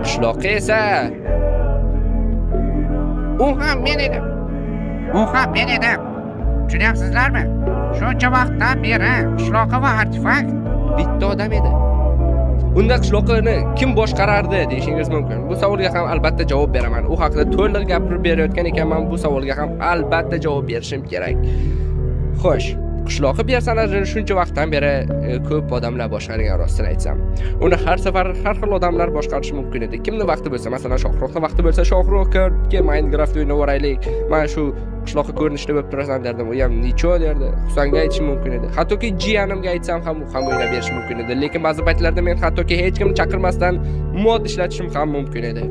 Qishloqqa esa U ham men edim. U ham men edim. Tushunyapsizlarmi? Shuncha vaqtdan beri qishloqqa va artefakt bitta odam edi. Unda qishloqni kim boshqarardi deyishingiz mumkin. Bu savolga ham albatta javob beraman. U haqida to'liq gapirib berayotgan ekanman. Bu savolga ham albatta javob berishim kerak. Xo'sh, qishloqi personajini shuncha vaqtdan beri ko'p odamlar boshqargan rostini aytsam. Uni har safar har xil odamlar boshqarishi mumkin edi. Kimni vaqti bo'lsa, masalan, Shohruxning vaqti bo'lsa, Shohruxga Minecraft o'ynab o'raylik. Mana shu qishloqqa ko'rinishda bo'lib turasan derdim. U ham nicho derdi. Husanga aytishim mumkin edi. Hattoki jiyanimga aytsam ham u ham o'ynab berishi mumkin edi. Lekin ba'zi paytlarda men hattoki hech kimni chaqirmasdan mod ishlatishim ham mumkin edi.